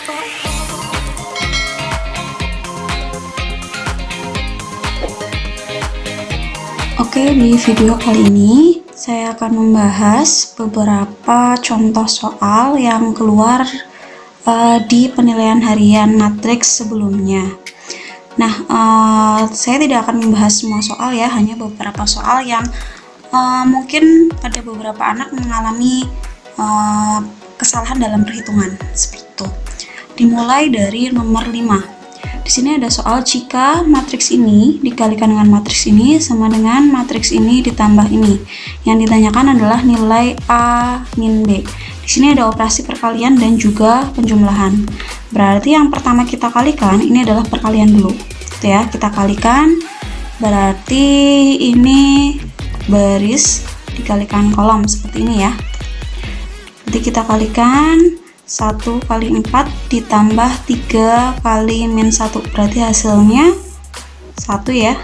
Oke, di video kali ini saya akan membahas beberapa contoh soal yang keluar di penilaian harian matriks sebelumnya. Nah, saya tidak akan membahas semua soal ya, hanya beberapa soal yang mungkin ada beberapa anak mengalami kesalahan dalam perhitungan seperti itu. Dimulai dari nomor 5. Di sini ada soal jika matriks ini dikalikan dengan matriks ini sama dengan matriks ini ditambah ini. Yang ditanyakan adalah nilai A min B. Di sini ada operasi perkalian dan juga penjumlahan. Berarti yang pertama kita kalikan ini adalah perkalian dulu. Gitu ya, kita kalikan. Berarti ini baris dikalikan kolom seperti ini ya. Nanti kita kalikan 1 kali 4 ditambah 3 kali min 1, berarti hasilnya 1 ya.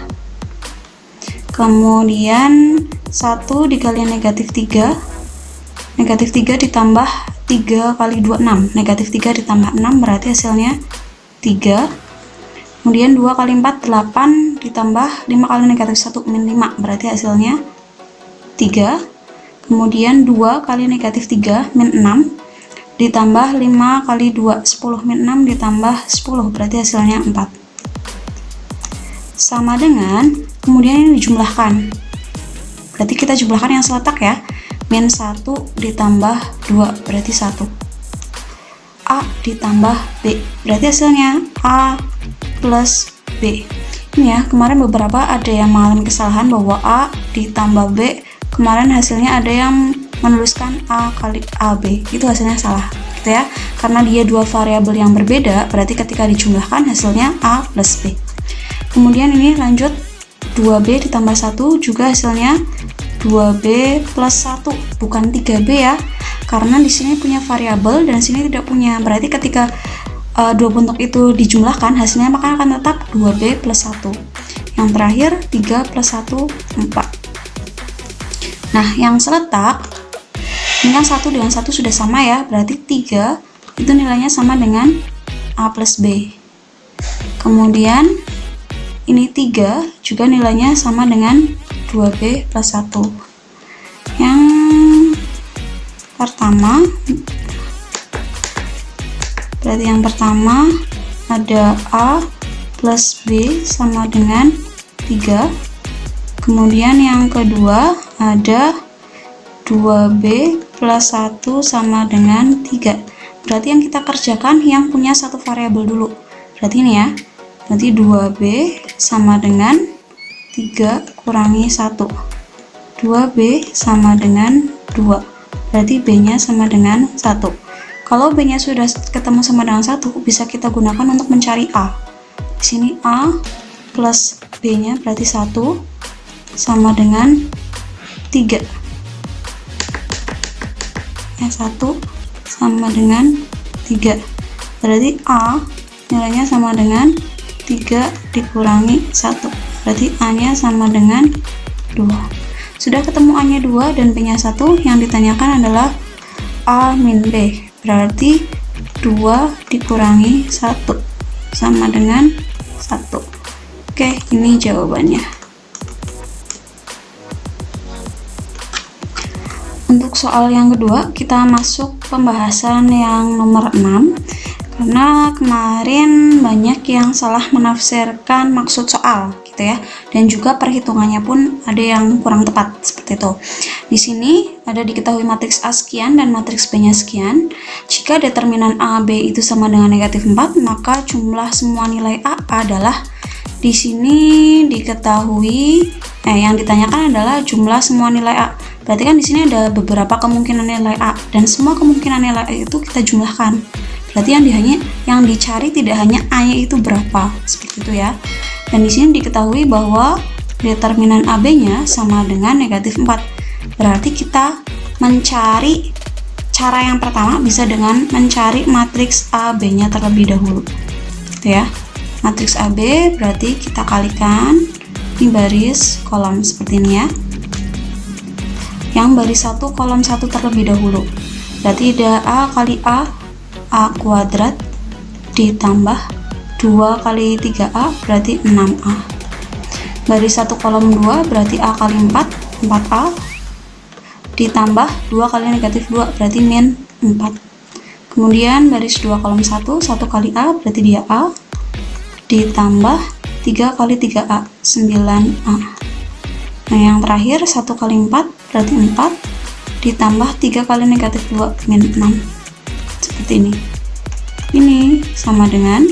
Kemudian 1 dikali negatif 3, negatif 3 ditambah 3 kali 2, 6, negatif 3 ditambah 6 berarti hasilnya 3. Kemudian 2 kali 4, 8 ditambah 5 kali negatif 1 min 5 berarti hasilnya 3. Kemudian 2 kali negatif 3 min 6 ditambah 5 kali 2, 10 min 6 ditambah 10 berarti hasilnya 4. Sama dengan, kemudian ini dijumlahkan. Berarti kita jumlahkan yang seletak ya. Min 1 ditambah 2 berarti 1. A ditambah B berarti hasilnya A plus B. Ini ya, kemarin beberapa ada yang mengalami kesalahan bahwa A ditambah B. Kemarin hasilnya ada yang menuliskan A kali AB, itu hasilnya salah gitu ya, karena dia dua variabel yang berbeda, berarti ketika dijumlahkan hasilnya A plus B. Kemudian ini lanjut 2B ditambah 1 juga hasilnya 2B plus 1, bukan 3B ya, karena di sini punya variabel dan sini tidak punya, berarti ketika dua bentuk itu dijumlahkan hasilnya maka akan tetap 2B plus 1. Yang terakhir 3 plus 1 4. Nah, yang seletak ini kan 1 dengan 1 sudah sama ya, berarti 3 itu nilainya sama dengan A plus B. Kemudian ini 3 juga nilainya sama dengan 2B plus 1. Yang pertama, berarti yang pertama ada A plus B sama dengan 3. Kemudian yang kedua ada 2B plus 1 sama dengan 3. Berarti yang kita kerjakan yang punya satu variabel dulu. Berarti ini ya. Berarti 2B sama dengan 3 kurangi 1. 2B sama dengan 2. Berarti B-nya sama dengan 1. Kalau B-nya sudah ketemu sama dengan 1, bisa kita gunakan untuk mencari A. Di sini A plus B-nya berarti 1 sama dengan 3. 1 sama dengan 3, berarti A nilainya sama dengan 3 dikurangi 1, berarti A nya sama dengan 2. Sudah ketemu A nya 2 dan B nya 1, yang ditanyakan adalah A min B, berarti 2 dikurangi 1 sama dengan 1. Oke, ini jawabannya. Untuk soal yang kedua, kita masuk pembahasan yang nomor 6, karena kemarin banyak yang salah menafsirkan maksud soal gitu ya, dan juga perhitungannya pun ada yang kurang tepat seperti itu. Di sini ada diketahui matriks A sekian dan matriks B-nya sekian. Jika determinan A, B itu sama dengan negatif 4, maka jumlah semua nilai A adalah, di sini diketahui yang ditanyakan adalah jumlah semua nilai A. Berarti kan di sini ada beberapa kemungkinan nilai A dan semua kemungkinan nilai A itu kita jumlahkan. Berarti yang dicari tidak hanya A-nya itu berapa, seperti itu ya. Dan di sini diketahui bahwa determinan AB-nya sama dengan negatif 4. Berarti kita mencari cara yang pertama bisa dengan mencari matriks AB-nya terlebih dahulu. Gitu ya. Matriks AB berarti kita kalikan ini baris kolom seperti ini ya. Yang baris 1 kolom 1 terlebih dahulu. Berarti ada A kali A kuadrat ditambah 2 kali 3A berarti 6A. Baris 1 kolom 2 berarti A kali 4, 4A, ditambah 2 kali negatif 2 berarti min 4. Kemudian baris 2 kolom 1, 1 kali A berarti dia A, ditambah 3 kali 3A, 9A. Nah yang terakhir 1 kali 4 berarti 4, ditambah 3 kali negatif 2 min 6. Seperti ini. Ini sama dengan,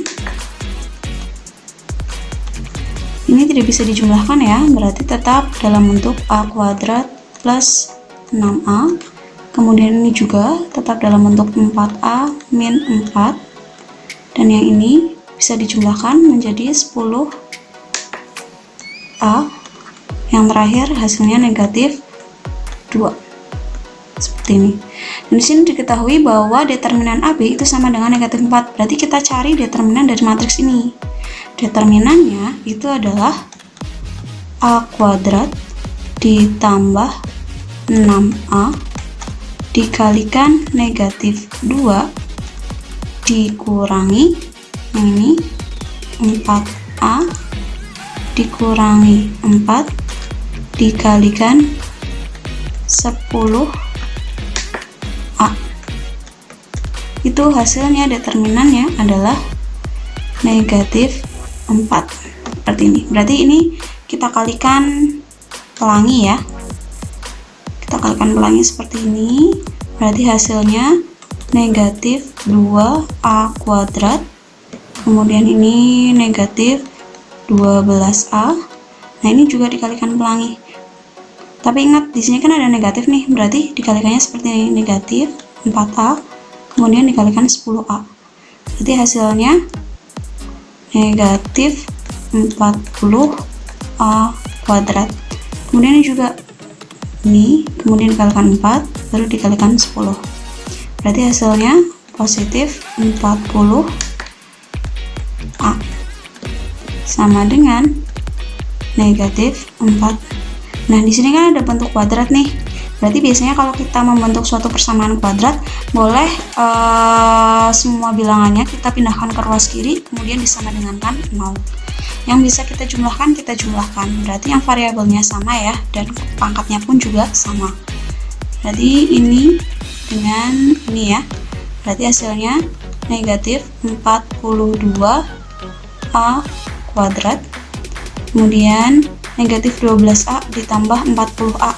ini tidak bisa dijumlahkan ya, berarti tetap dalam bentuk A kuadrat plus 6A. Kemudian ini juga tetap dalam bentuk 4A min 4. Dan yang ini bisa dijumlahkan menjadi 10A. Yang terakhir hasilnya negatif 2. Seperti ini. Dan di sini diketahui bahwa determinan AB itu sama dengan negatif 4. Berarti kita cari determinan dari matriks ini. Determinannya itu adalah A kuadrat ditambah 6A dikalikan negatif 2 dikurangi yang ini 4A dikurangi 4 dikalikan 10A. Itu hasilnya, determinannya adalah negatif 4. Seperti ini. Berarti ini kita kalikan pelangi ya. Kita kalikan pelangi seperti ini. Berarti hasilnya negatif 2A kuadrat. Kemudian ini negatif 12A. Nah, ini juga dikalikan pelangi. Tapi ingat, di sini kan ada negatif nih, berarti dikalikannya seperti ini, negatif 4A, kemudian dikalikan 10A. Berarti hasilnya negatif 40A kuadrat. Kemudian ini juga ini, kemudian dikalikan 4, baru dikalikan 10. Berarti hasilnya positif 40A sama dengan negatif 4. Nah, di sini kan ada bentuk kuadrat nih. Berarti biasanya kalau kita membentuk suatu persamaan kuadrat, boleh semua bilangannya kita pindahkan ke ruas kiri, kemudian disama dengankan 0. Yang bisa kita jumlahkan, Berarti yang variabelnya sama ya, dan pangkatnya pun juga sama. Berarti ini dengan ini ya. Berarti hasilnya negatif 42A kuadrat. Kemudian negatif 12A ditambah 40A.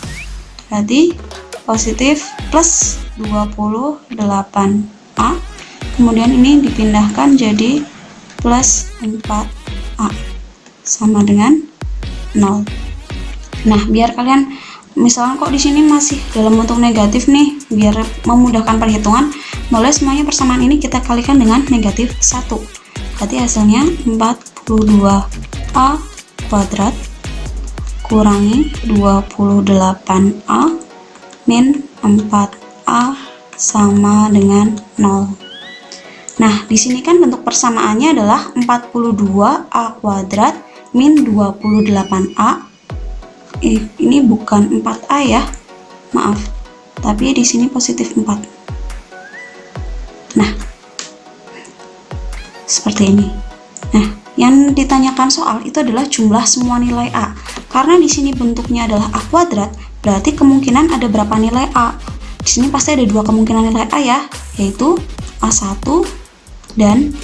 Berarti positif plus 28A. Kemudian ini dipindahkan jadi plus 4A. Sama dengan 0. Nah, biar kalian misalkan kok di sini masih dalam bentuk negatif nih, biar memudahkan perhitungan, boleh semuanya persamaan ini kita kalikan dengan negatif 1. Berarti hasilnya 42A kuadrat kurangi 28A min 4A sama dengan 0. Nah, di sini kan bentuk persamaannya adalah 42A kuadrat min 28A. Ini bukan 4A ya, maaf. Tapi di sini positif 4. Nah, seperti ini. Nah, yang ditanyakan soal itu adalah jumlah semua nilai A. Karena di sini bentuknya adalah A kuadrat, berarti kemungkinan ada berapa nilai A? Di sini pasti ada dua kemungkinan nilai A ya, yaitu A1 dan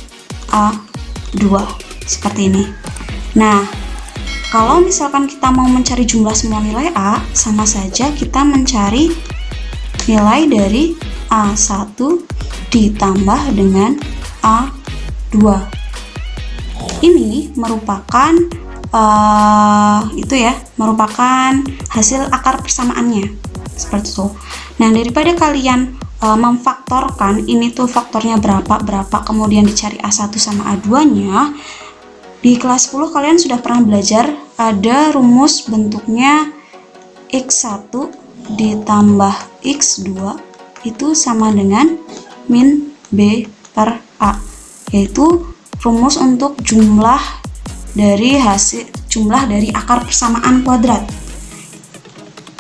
A2. Seperti ini. Nah, kalau misalkan kita mau mencari jumlah semua nilai A, sama saja kita mencari nilai dari A1 ditambah dengan A2. Ini merupakan merupakan hasil akar persamaannya. Seperti itu. Nah, daripada kalian memfaktorkan ini tuh faktornya berapa, kemudian dicari A1 sama A2-nya, di kelas 10 kalian sudah pernah belajar ada rumus bentuknya X1 ditambah X2 itu sama dengan min B per A, yaitu rumus untuk jumlah dari akar persamaan kuadrat.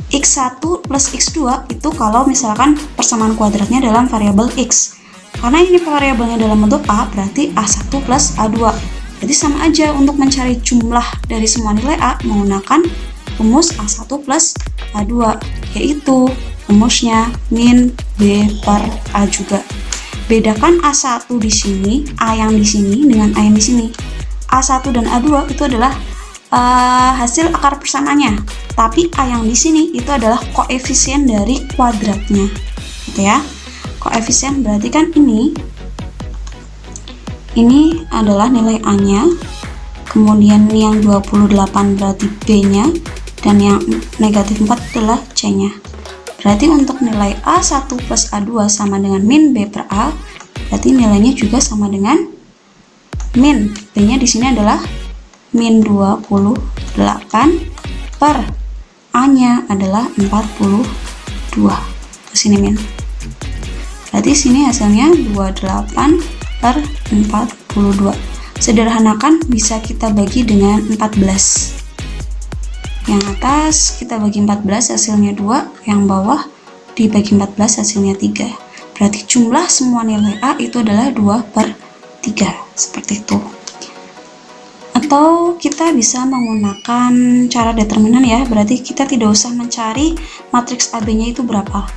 X1 plus X2 itu kalau misalkan persamaan kuadratnya dalam variabel X. Karena ini variabelnya dalam bentuk A, berarti A1 plus A2. Jadi sama aja untuk mencari jumlah dari semua nilai A menggunakan rumus A1 plus A2, yaitu rumusnya min B per A juga. Bedakan A1 di sini, A yang di sini dengan A yang di sini. A1 dan A2 itu adalah hasil akar persamanya, tapi A yang di sini itu adalah koefisien dari kuadratnya, gitu ya. Koefisien berarti kan ini adalah nilai A-nya, kemudian yang 28 berarti B-nya, dan yang negatif 4 adalah C-nya. Berarti untuk nilai A1 plus A2 sama dengan min B per A, berarti nilainya juga sama dengan min B-nya di sini adalah min 28 per A-nya adalah 42. Terus ini min. Berarti sini hasilnya 28 per 42. Sederhanakan bisa kita bagi dengan 14. Yang atas kita bagi 14 hasilnya 2, yang bawah dibagi 14 hasilnya 3. Berarti jumlah semua nilai A itu adalah 2 per 3, seperti itu. Atau kita bisa menggunakan cara determinan ya, berarti kita tidak usah mencari matriks AB-nya itu berapa.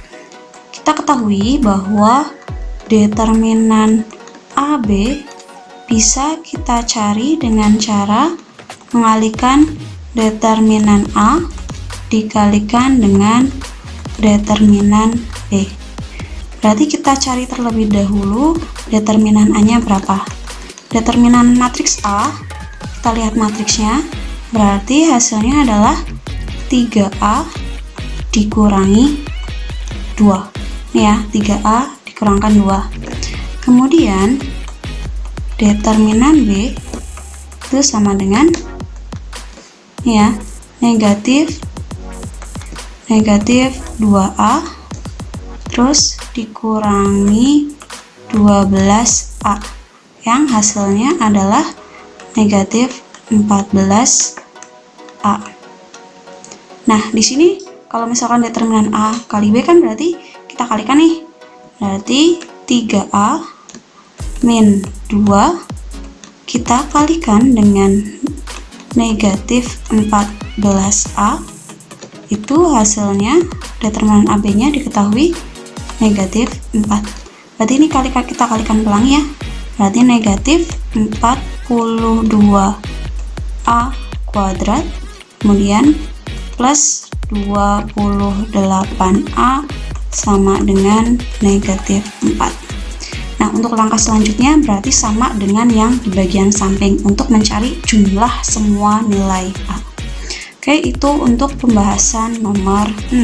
Kita ketahui bahwa determinan AB bisa kita cari dengan cara mengalihkan determinan A dikalikan dengan determinan B. Berarti kita cari terlebih dahulu determinan A-nya berapa. Determinan matriks A, kita lihat matriksnya, berarti hasilnya adalah 3A dikurangi 2. Ini ya, 3A dikurangkan 2. Kemudian determinan B itu sama dengan ini ya, negatif 2A terus dikurangi 12A, yang hasilnya adalah negatif 14A. Nah, di sini kalau misalkan determinan A kali B kan berarti kita kalikan nih. Berarti 3A min 2 kita kalikan dengan negatif 14A, itu hasilnya determinan AB-nya diketahui negatif 4. Berarti ini kita kalikan pelangi ya. Berarti negatif 42A kuadrat kemudian plus 28A sama dengan negatif 4. Nah, untuk langkah selanjutnya berarti sama dengan yang di bagian samping untuk mencari jumlah semua nilai A. Oke, itu untuk pembahasan nomor 6.